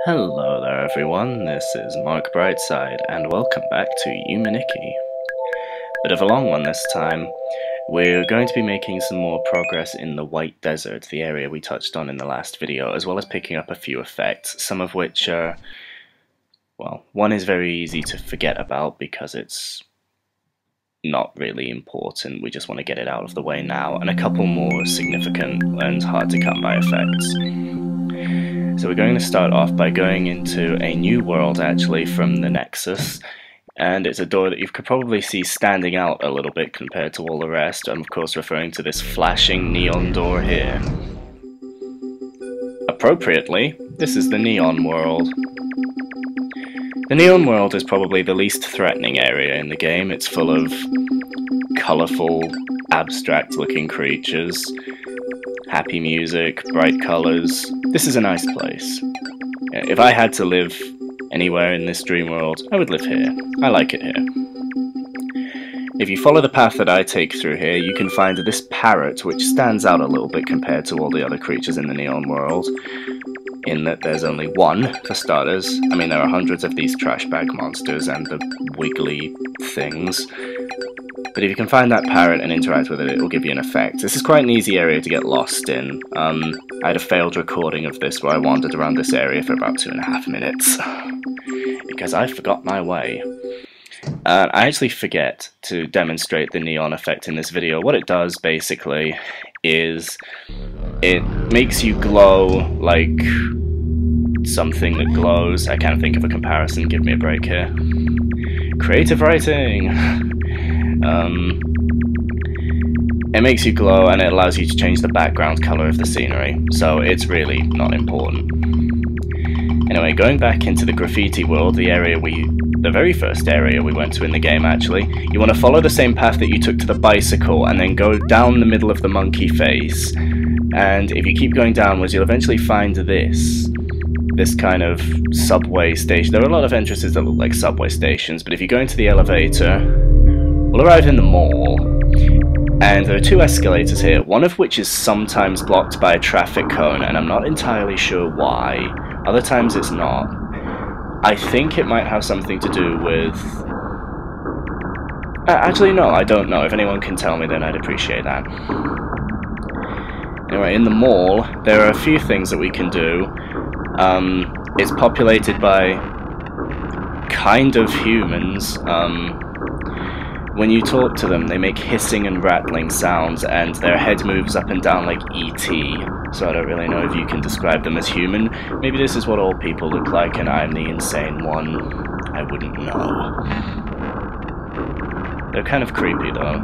Hello there everyone, this is Marcbrightside, and welcome back to Yume, Nikki. Bit of a long one this time. We're going to be making some more progress in the White Desert, the area we touched on in the last video, as well as picking up a few effects, some of which are, well, one is very easy to forget about because it's not really important, we just want to get it out of the way now, and a couple more significant and hard to come by effects. So we're going to start off by going into a new world actually from the Nexus, and it's a door that you could probably see standing out a little bit compared to all the rest. I'm of course referring to this flashing neon door here. Appropriately, this is the Neon World. The Neon World is probably the least threatening area in the game. It's full of colourful, abstract looking creatures, happy music, bright colours. This is a nice place. If I had to live anywhere in this dream world, I would live here. I like it here. If you follow the path that I take through here, you can find this parrot, which stands out a little bit compared to all the other creatures in the Neon World, in that there's only one, for starters. I mean, there are hundreds of these trash bag monsters and the wiggly things. But if you can find that parrot and interact with it, it will give you an effect. This is quite an easy area to get lost in. I had a failed recording of this where I wandered around this area for about 2.5 minutes. Because I forgot my way. I actually forget to demonstrate the neon effect in this video. What it does, basically, is it makes you glow like something that glows. I can't think of a comparison, give me a break here. Creative writing! It makes you glow and it allows you to change the background colour of the scenery, so it's really not important. Anyway, going back into the graffiti world, the very first area we went to in the game actually, you want to follow the same path that you took to the bicycle and then go down the middle of the monkey face. And if you keep going downwards, you'll eventually find this kind of subway station. There are a lot of entrances that look like subway stations, but if you go into the elevator, we'll arrive in the mall. And there are two escalators here, one of which is sometimes blocked by a traffic cone, and I'm not entirely sure why. Other times it's not. I think it might have something to do with... actually, no, I don't know. If anyone can tell me, then I'd appreciate that. Anyway, in the mall, there are a few things that we can do. It's populated by kind of humans. When you talk to them, they make hissing and rattling sounds, and their head moves up and down like E.T., so I don't really know if you can describe them as human. Maybe this is what all people look like, and I'm the insane one. I wouldn't know. They're kind of creepy, though.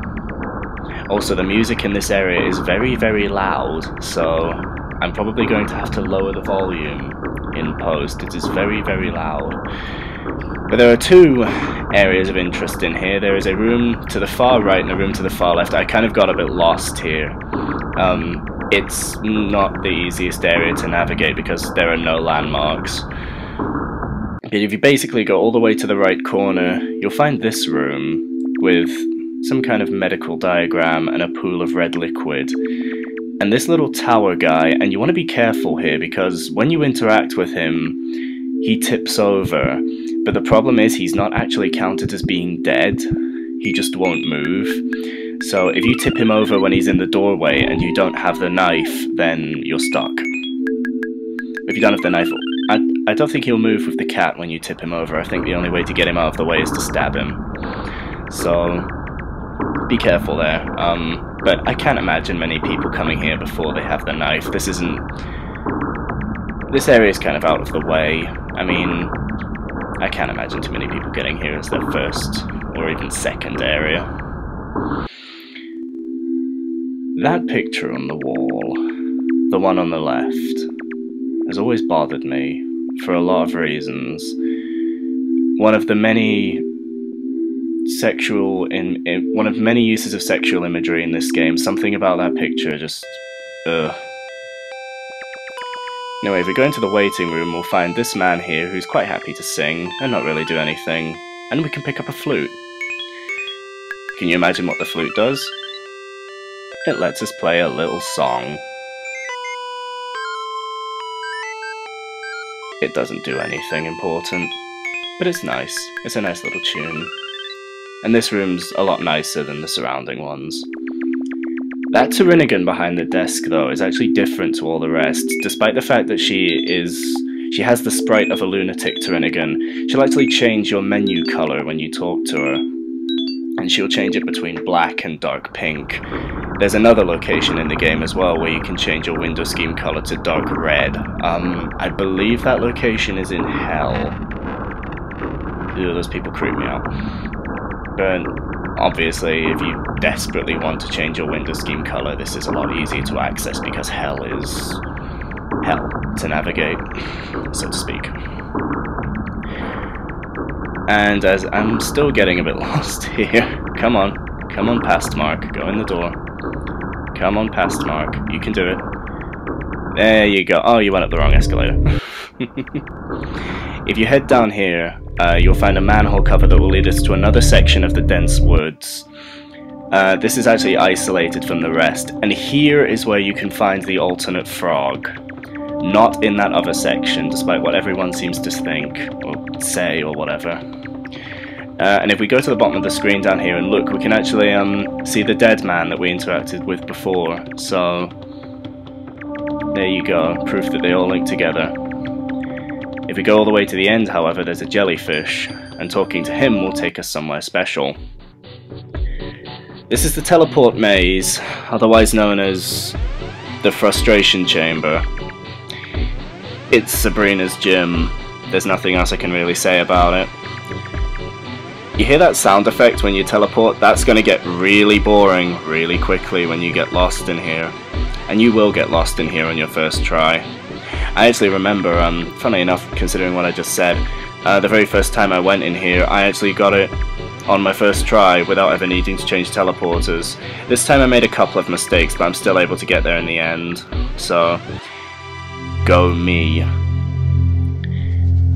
Also, the music in this area is very, very loud, so I'm probably going to have to lower the volume in post. It is very, very loud. But there are two areas of interest in here. There is a room to the far right and a room to the far left. I kind of got a bit lost here. It's not the easiest area to navigate because there are no landmarks. But if you basically go all the way to the right corner, you'll find this room with some kind of medical diagram and a pool of red liquid. And this little tower guy, and you want to be careful here because when you interact with him, he tips over. But the problem is he's not actually counted as being dead, he just won't move. So if you tip him over when he's in the doorway and you don't have the knife, then you're stuck. If you don't have the knife, I don't think he'll move with the cat when you tip him over. I think the only way to get him out of the way is to stab him. So be careful there. But I can't imagine many people coming here before they have the knife. This area is kind of out of the way. I mean, I can't imagine too many people getting here as their first or even second area. That picture on the wall, the one on the left, has always bothered me for a lot of reasons. One of the many one of many uses of sexual imagery in this game. Something about that picture just... Anyway, if we go into the waiting room, we'll find this man here who's quite happy to sing and not really do anything, and we can pick up a flute. Can you imagine what the flute does? It lets us play a little song. It doesn't do anything important, but it's nice. It's a nice little tune. And this room's a lot nicer than the surrounding ones. That Pterinigan behind the desk, though, is actually different to all the rest. Despite the fact that she has the sprite of a lunatic Pterinigan, she'll actually change your menu colour when you talk to her. And she'll change it between black and dark pink. There's another location in the game as well where you can change your window scheme colour to dark red. I believe that location is in hell. Ew, those people creep me out. But obviously, if you desperately want to change your window scheme colour, this is a lot easier to access because hell is hell to navigate, so to speak. And as I'm still getting a bit lost here, come on past Mark, go in the door. Come on past Mark, you can do it. There you go. Oh, you went up the wrong escalator. If you head down here, you'll find a manhole cover that will lead us to another section of the dense woods. This is actually isolated from the rest, and here is where you can find the alternate frog. Not in that other section, despite what everyone seems to think, or say, or whatever. And if we go to the bottom of the screen down here and look, we can actually see the dead man that we interacted with before. So, there you go, proof that they all link together. If we go all the way to the end, however, there's a jellyfish, and talking to him will take us somewhere special. This is the teleport maze, otherwise known as the frustration chamber. It's Sabrina's gym. There's nothing else I can really say about it. You hear that sound effect when you teleport? That's going to get really boring really quickly when you get lost in here. And you will get lost in here on your first try. I actually remember, funny enough, considering what I just said, the very first time I went in here, I actually got it on my first try without ever needing to change teleporters. This time I made a couple of mistakes, but I'm still able to get there in the end. So, go me.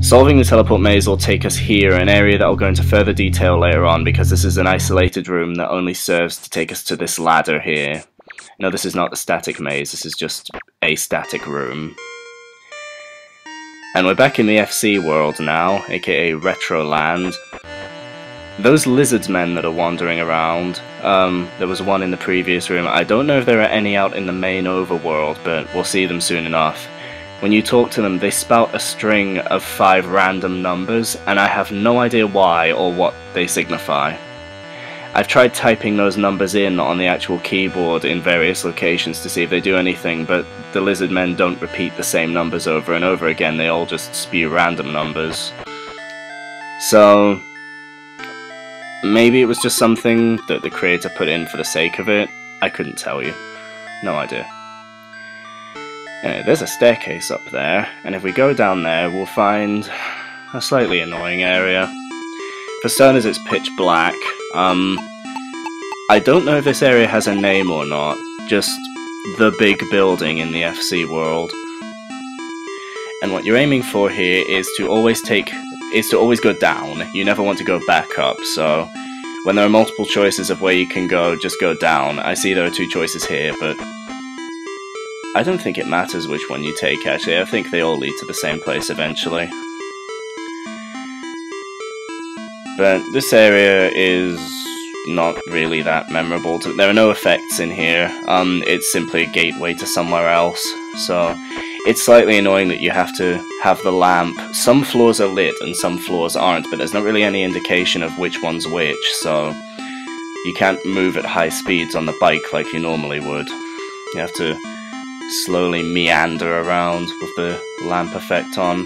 Solving the teleport maze will take us here, an area that I'll go into further detail later on, because this is an isolated room that only serves to take us to this ladder here. No, this is not the static maze, this is just a static room. And we're back in the FC world now, aka Retroland. Those lizards men that are wandering around, there was one in the previous room. I don't know if there are any out in the main overworld, but we'll see them soon enough. When you talk to them, they spout a string of 5 random numbers, and I have no idea why or what they signify. I've tried typing those numbers in on the actual keyboard in various locations to see if they do anything, but the lizard men don't repeat the same numbers over and over again, they all just spew random numbers. So, maybe it was just something that the creator put in for the sake of it. I couldn't tell you. No idea. Anyway, there's a staircase up there, and if we go down there, we'll find a slightly annoying area. For starters, it's pitch black. I don't know if this area has a name or not, just the big building in the FC world. And what you're aiming for here is to always go down. You never want to go back up, so when there are multiple choices of where you can go, just go down. I see there are 2 choices here, but I don't think it matters which one you take, actually. I think they all lead to the same place eventually. But this area is not really that memorable. There are no effects in here. It's simply a gateway to somewhere else. So it's slightly annoying that you have to have the lamp. Some floors are lit and some floors aren't, but there's not really any indication of which one's which, so you can't move at high speeds on the bike like you normally would. You have to slowly meander around with the lamp effect on.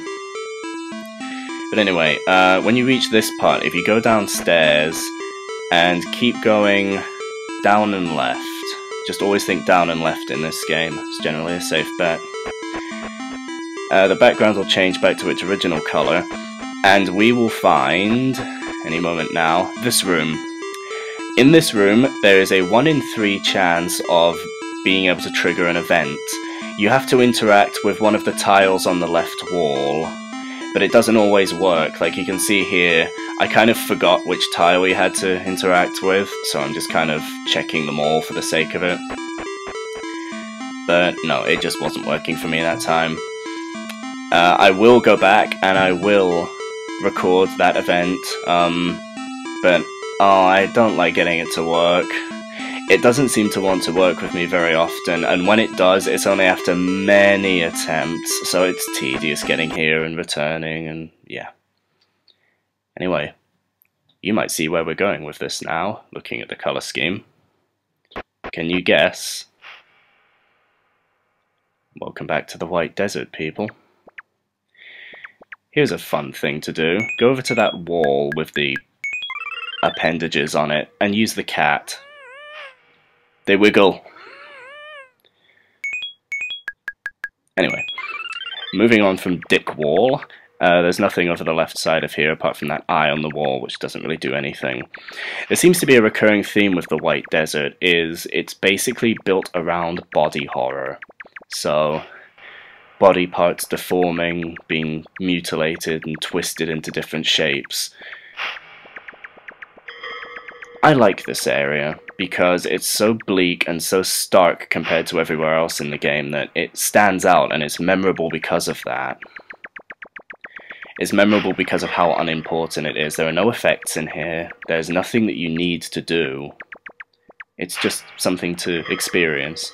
But anyway, when you reach this part, if you go downstairs and keep going down and left, just always think down and left in this game, it's generally a safe bet. The background will change back to its original colour, and we will find, any moment now, this room. In this room, there is a 1 in 3 chance of being able to trigger an event. You have to interact with one of the tiles on the left wall, but it doesn't always work. Like you can see here, I kind of forgot which tile we had to interact with, so I'm just kind of checking them all for the sake of it. But no, it just wasn't working for me that time. I will go back and I will record that event, but I don't like getting it to work. It doesn't seem to want to work with me very often, and when it does, it's only after many attempts, so it's tedious getting here and returning, and yeah. Anyway, you might see where we're going with this now, looking at the colour scheme. Can you guess? Welcome back to the White Desert, people. Here's a fun thing to do. Go over to that wall with the appendages on it, and use the cat. They wiggle. Anyway, moving on from Dick Wall, there's nothing over the left side of here apart from that eye on the wall, which doesn't really do anything. There seems to be a recurring theme with the White Desert, is it's basically built around body horror. So, body parts deforming, being mutilated and twisted into different shapes. I like this area because it's so bleak and so stark compared to everywhere else in the game that it stands out, and it's memorable because of that. It's memorable because of how unimportant it is. There are no effects in here. There's nothing that you need to do. It's just something to experience.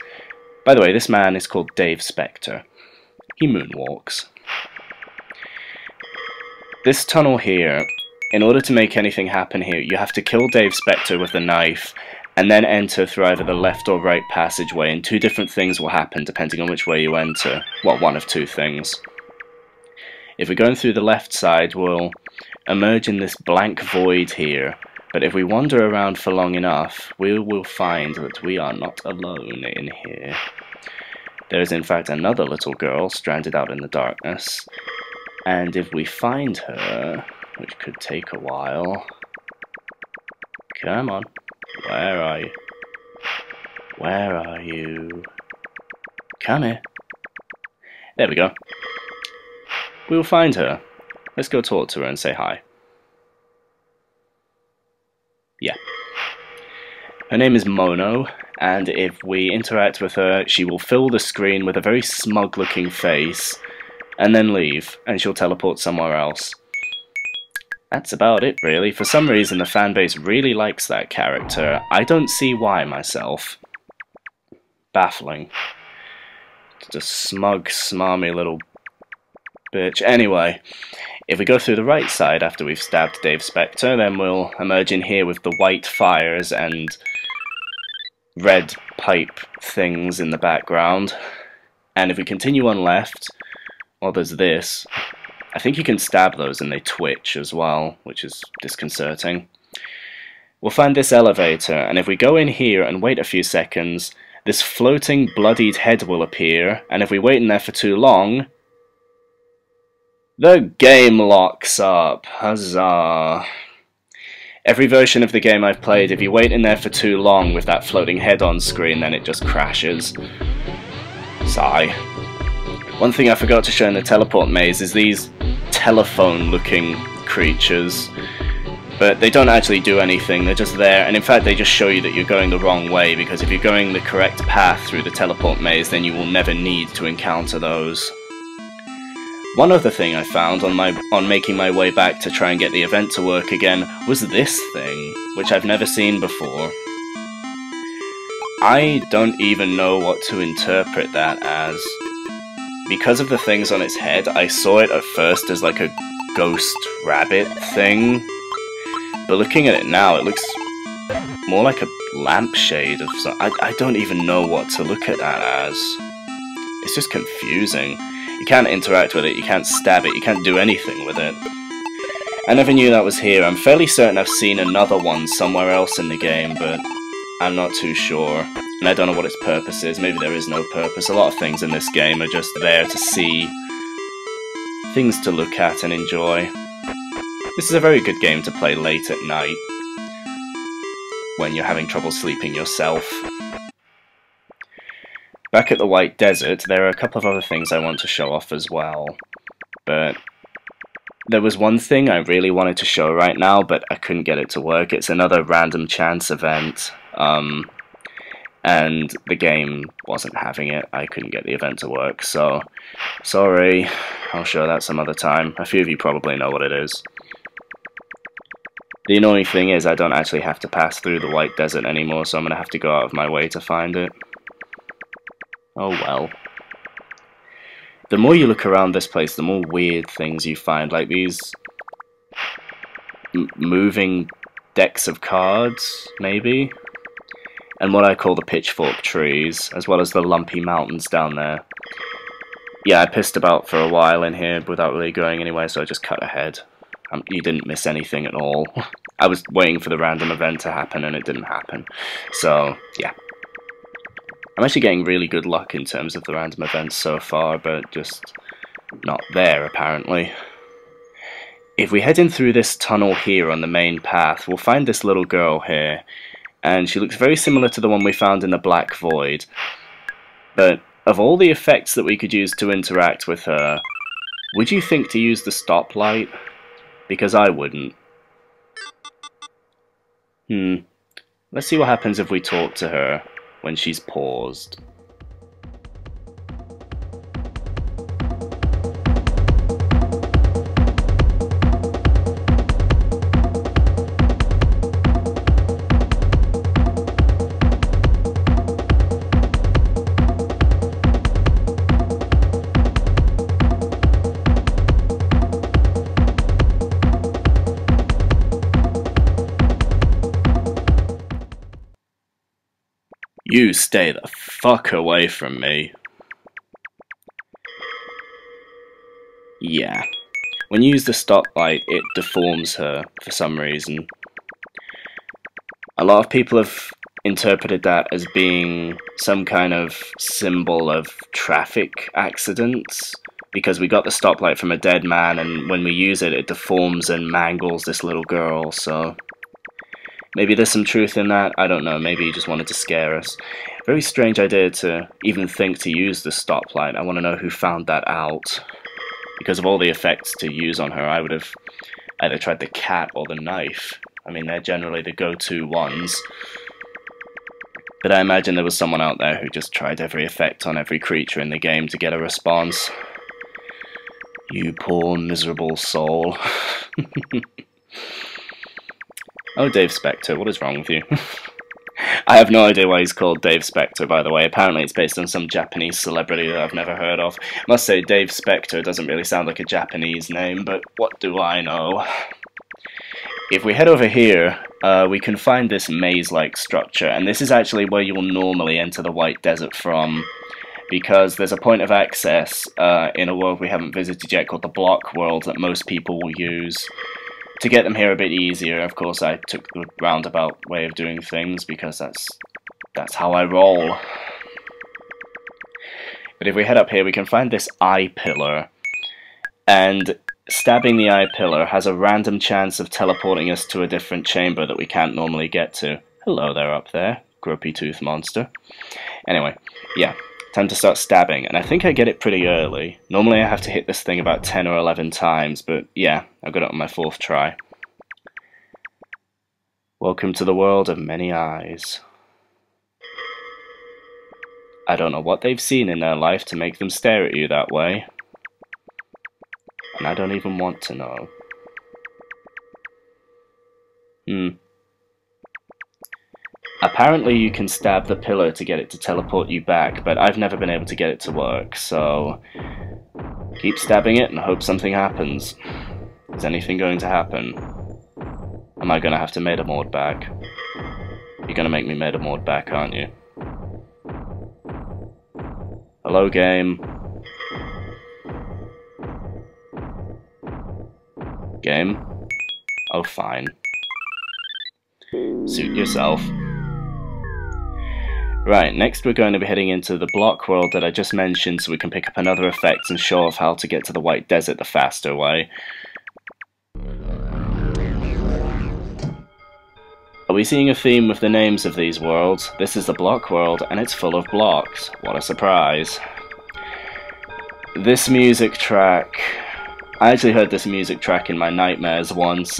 By the way, this man is called Dave Specter. He moonwalks. This tunnel here, in order to make anything happen here, you have to kill Dave Specter with a knife, and then enter through either the left or right passageway, and two different things will happen depending on which way you enter. Well, one of two things. If we're going through the left side, we'll emerge in this blank void here, but if we wander around for long enough, we will find that we are not alone in here. There is in fact another little girl stranded out in the darkness, and if we find her, which could take a while... Come on. Where are you? Where are you? Come here. There we go. We will find her. Let's go talk to her and say hi. Yeah. Her name is Mono, and if we interact with her, she will fill the screen with a very smug-looking face, and then leave, and she'll teleport somewhere else. That's about it, really. For some reason, the fanbase really likes that character. I don't see why, myself. Baffling. Just a smug, smarmy little bitch. Anyway, if we go through the right side after we've stabbed Dave Specter, then we'll emerge in here with the white fires and red pipe things in the background. And if we continue on left, well, there's this. I think you can stab those and they twitch as well, which is disconcerting. We'll find this elevator, and if we go in here and wait a few seconds, this floating bloodied head will appear, and if we wait in there for too long, the game locks up. Huzzah. Every version of the game I've played, if you wait in there for too long with that floating head on screen, then it just crashes. Sigh. One thing I forgot to show in the teleport maze is these telephone-looking creatures. But they don't actually do anything, they're just there, and in fact they just show you that you're going the wrong way, because if you're going the correct path through the teleport maze, then you will never need to encounter those. One other thing I found on making my way back to try and get the event to work again was this thing, which I've never seen before. I don't even know what to interpret that as. Because of the things on its head, I saw it at first as like a ghost rabbit thing, but looking at it now, it looks more like a lampshade of some... I don't even know what to look at that as. It's just confusing. You can't interact with it, you can't stab it, you can't do anything with it. I never knew that was here. I'm fairly certain I've seen another one somewhere else in the game, but I'm not too sure. And I don't know what its purpose is. Maybe there is no purpose. A lot of things in this game are just there to see, things to look at and enjoy. This is a very good game to play late at night, when you're having trouble sleeping yourself. Back at the White Desert, there are a couple of other things I want to show off as well. But there was one thing I really wanted to show right now, but I couldn't get it to work. It's another random chance event. And the game wasn't having it. I couldn't get the event to work, so sorry. I'll show that some other time. A few of you probably know what it is. The annoying thing is I don't actually have to pass through the White Desert anymore, so I'm going to have to go out of my way to find it. Oh well. The more you look around this place, the more weird things you find, like these moving decks of cards, maybe? And what I call the pitchfork trees, as well as the lumpy mountains down there. Yeah, I pissed about for a while in here without really going anywhere, so I just cut ahead. You didn't miss anything at all. I was waiting for the random event to happen and it didn't happen. So, yeah. I'm actually getting really good luck in terms of the random events so far, but just not there, apparently. If we head in through this tunnel here on the main path, we'll find this little girl here. And she looks very similar to the one we found in the Black Void. But of all the effects that we could use to interact with her, would you think to use the stoplight? Because I wouldn't. Let's see what happens if we talk to her when she's paused. You stay the fuck away from me. Yeah. When you use the stoplight, it deforms her for some reason. A lot of people have interpreted that as being some kind of symbol of traffic accidents, because we got the stoplight from a dead man, and when we use it, it deforms and mangles this little girl, so... maybe there's some truth in that, I don't know, maybe he just wanted to scare us. Very strange idea to even think to use the stoplight. I want to know who found that out. Because of all the effects to use on her, I would have either tried the cat or the knife. I mean, they're generally the go-to ones. But I imagine there was someone out there who just tried every effect on every creature in the game to get a response. You poor miserable soul. Oh, Dave Specter, what is wrong with you? I have no idea why he's called Dave Specter, by the way. Apparently it's based on some Japanese celebrity that I've never heard of. I must say, Dave Specter doesn't really sound like a Japanese name, but what do I know? If we head over here, we can find this maze-like structure, and this is actually where you will normally enter the White Desert from, because there's a point of access in a world we haven't visited yet called the Block World that most people will use. To get them here a bit easier, of course, I took the roundabout way of doing things, because that's how I roll. But if we head up here, we can find this eye pillar, and stabbing the eye pillar has a random chance of teleporting us to a different chamber that we can't normally get to. Hello there up there, gropey tooth monster. Anyway, yeah. Time to start stabbing, and I think I get it pretty early. Normally I have to hit this thing about 10 or 11 times, but yeah, I got it on my 4th try. Welcome to the world of many eyes. I don't know what they've seen in their life to make them stare at you that way. And I don't even want to know. Apparently you can stab the pillar to get it to teleport you back, but I've never been able to get it to work, so... keep stabbing it and hope something happens. Is anything going to happen? Am I going to have to Metamord back? You're going to make me Metamord back, aren't you? Hello, game. Game? Oh, fine. Suit yourself. Right, next we're going to be heading into the block world that I just mentioned so we can pick up another effect and show off how to get to the White Desert the faster way. Are we seeing a theme with the names of these worlds? This is the block world and it's full of blocks. What a surprise. This music track... I actually heard this music track in my nightmares once.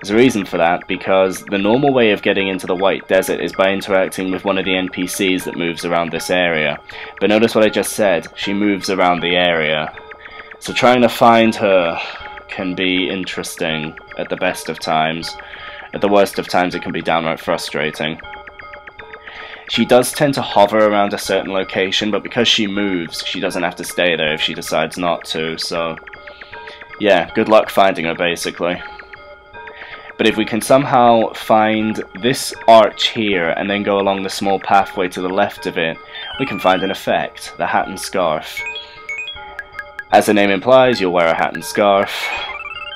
There's a reason for that, because the normal way of getting into the White Desert is by interacting with one of the NPCs that moves around this area. But notice what I just said, she moves around the area. So trying to find her can be interesting at the best of times. At the worst of times, it can be downright frustrating. She does tend to hover around a certain location, but because she moves, she doesn't have to stay there if she decides not to, so yeah, good luck finding her, basically. But if we can somehow find this arch here, and then go along the small pathway to the left of it, we can find an effect, the hat and scarf. As the name implies, you'll wear a hat and scarf.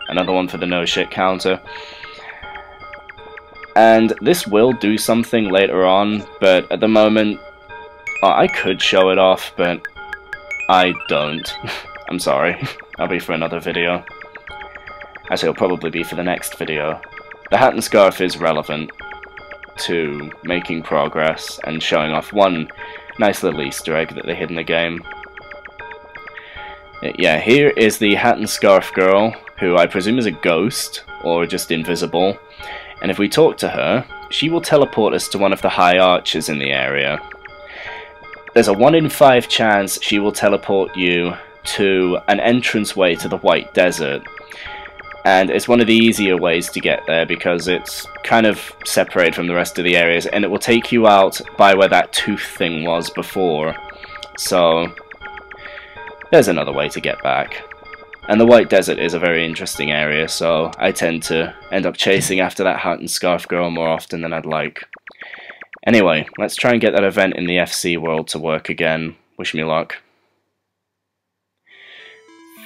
Another one for the no shit counter. And this will do something later on, but at the moment, I could show it off, but I don't. I'm sorry. That'll be for another video. Actually, it'll probably be for the next video. The hat and scarf is relevant to making progress and showing off one nice little Easter egg that they hid in the game. Yeah, here is the hat and scarf girl, who I presume is a ghost, or just invisible. And if we talk to her, she will teleport us to one of the high arches in the area. There's a 1 in 5 chance she will teleport you to an entranceway to the White Desert. And it's one of the easier ways to get there because it's kind of separated from the rest of the areas, and it will take you out by where that tooth thing was before. So there's another way to get back. And the White Desert is a very interesting area, so I tend to end up chasing after that hat and scarf girl more often than I'd like. Anyway, let's try and get that event in the FC world to work again. Wish me luck.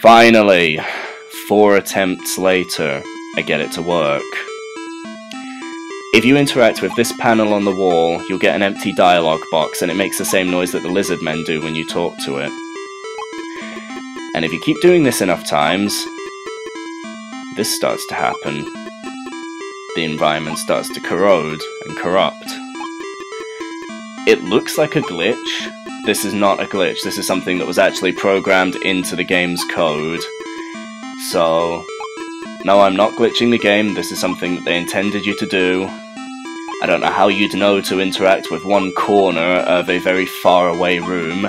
Finally, 4 attempts later, I get it to work. If you interact with this panel on the wall, you'll get an empty dialogue box, and it makes the same noise that the lizard men do when you talk to it. And if you keep doing this enough times, this starts to happen. The environment starts to corrode and corrupt. It looks like a glitch. This is not a glitch. This is something that was actually programmed into the game's code. So, no, I'm not glitching the game. This is something that they intended you to do. I don't know how you'd know to interact with one corner of a very far away room.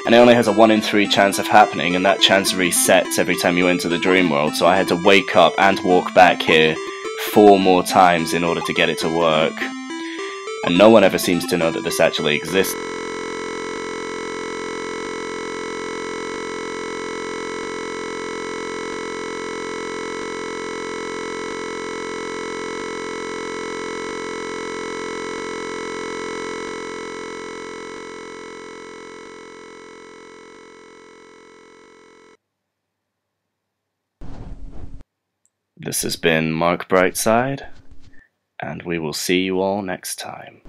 And it only has a 1 in 3 chance of happening, and that chance resets every time you enter the dream world, so I had to wake up and walk back here 4 more times in order to get it to work. And no one ever seems to know that this actually exists. This has been Marcbrightside, and we will see you all next time.